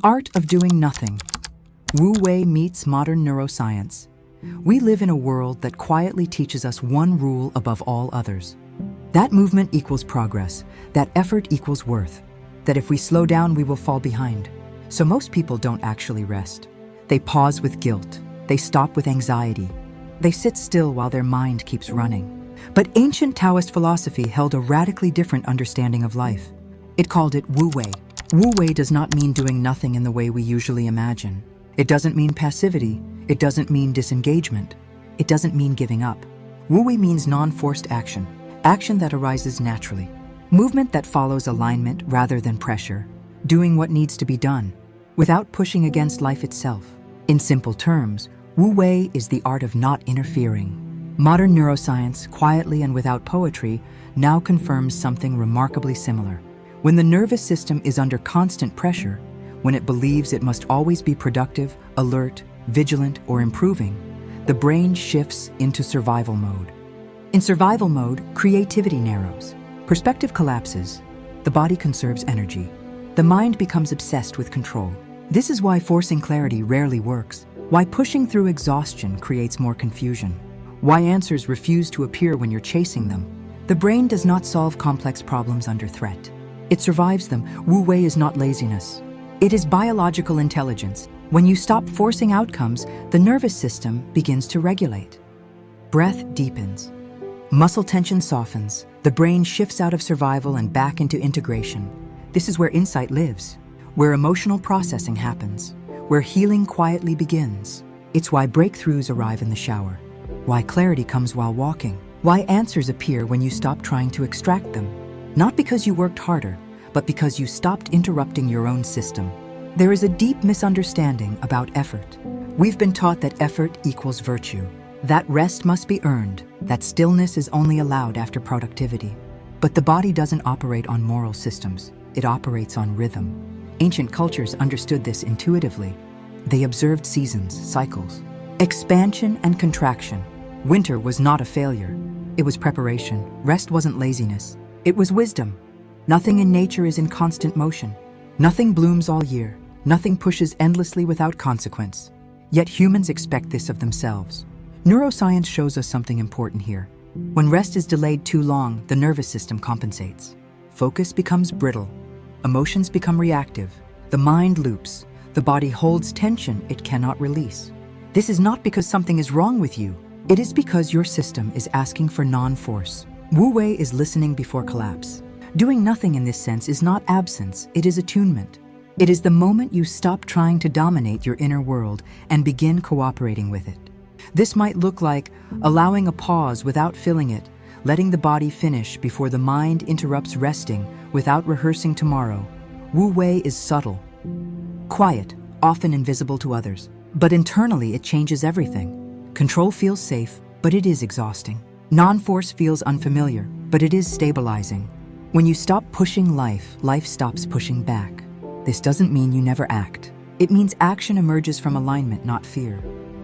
art of doing nothing. Wu Wei meets modern neuroscience. We live in a world that quietly teaches us one rule above all others. That movement equals progress, that effort equals worth, that if we slow down, we will fall behind. So most people don't actually rest. They pause with guilt. They stop with anxiety. They sit still while their mind keeps running. But ancient Taoist philosophy held a radically different understanding of life. It called it Wu Wei. Wu Wei does not mean doing nothing in the way we usually imagine. It doesn't mean passivity. It doesn't mean disengagement. It doesn't mean giving up. Wu Wei means non-forced action, action that arises naturally, movement that follows alignment rather than pressure, doing what needs to be done, without pushing against life itself. In simple terms, Wu Wei is the art of not interfering. Modern neuroscience, quietly and without poetry, now confirms something remarkably similar. When the nervous system is under constant pressure, when it believes it must always be productive, alert, vigilant, or improving, the brain shifts into survival mode. In survival mode, creativity narrows, perspective collapses, the body conserves energy, the mind becomes obsessed with control. This is why forcing clarity rarely works, why pushing through exhaustion creates more confusion, why answers refuse to appear when you're chasing them. The brain does not solve complex problems under threat. It survives them. Wu Wei is not laziness. It is biological intelligence. When you stop forcing outcomes, the nervous system begins to regulate. Breath deepens. Muscle tension softens. The brain shifts out of survival and back into integration. This is where insight lives, where emotional processing happens, where healing quietly begins. It's why breakthroughs arrive in the shower, why clarity comes while walking, why answers appear when you stop trying to extract them. Not because you worked harder, but because you stopped interrupting your own system. There is a deep misunderstanding about effort. We've been taught that effort equals virtue, that rest must be earned, that stillness is only allowed after productivity. But the body doesn't operate on moral systems, it operates on rhythm. Ancient cultures understood this intuitively. They observed seasons, cycles, expansion and contraction. Winter was not a failure. It was preparation. Rest wasn't laziness. It was wisdom. Nothing in nature is in constant motion. Nothing blooms all year. Nothing pushes endlessly without consequence. Yet humans expect this of themselves. Neuroscience shows us something important here. When rest is delayed too long, the nervous system compensates. Focus becomes brittle. Emotions become reactive. The mind loops. The body holds tension it cannot release. This is not because something is wrong with you. It is because your system is asking for non-force. Wu Wei is listening before collapse. Doing nothing in this sense is not absence, it is attunement. It is the moment you stop trying to dominate your inner world and begin cooperating with it. This might look like allowing a pause without filling it, letting the body finish before the mind interrupts resting without rehearsing tomorrow. Wu Wei is subtle, quiet, often invisible to others, but internally it changes everything. Control feels safe, but it is exhausting. Non-force feels unfamiliar, but it is stabilizing. When you stop pushing life, life stops pushing back. This doesn't mean you never act. It means action emerges from alignment, not fear.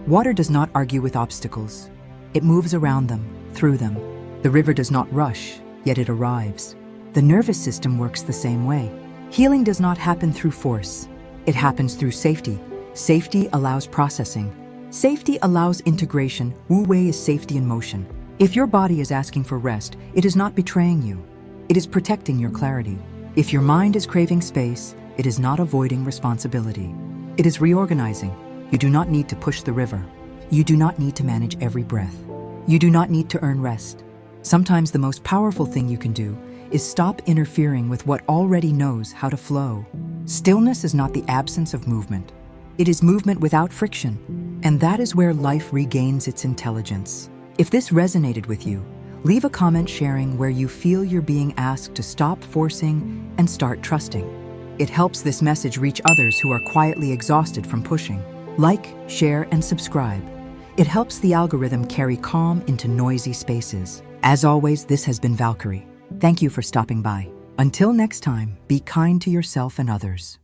Water does not argue with obstacles. It moves around them, through them. The river does not rush, yet it arrives. The nervous system works the same way. Healing does not happen through force. It happens through safety. Safety allows processing. Safety allows integration. Wu Wei is safety in motion. If your body is asking for rest, it is not betraying you. It is protecting your clarity. If your mind is craving space, it is not avoiding responsibility. It is reorganizing. You do not need to push the river. You do not need to manage every breath. You do not need to earn rest. Sometimes the most powerful thing you can do is stop interfering with what already knows how to flow. Stillness is not the absence of movement. It is movement without friction, and that is where life regains its intelligence. If this resonated with you, leave a comment sharing where you feel you're being asked to stop forcing and start trusting. It helps this message reach others who are quietly exhausted from pushing. Like, share, and subscribe. It helps the algorithm carry calm into noisy spaces. As always, this has been Valkyrie. Thank you for stopping by. Until next time, be kind to yourself and others.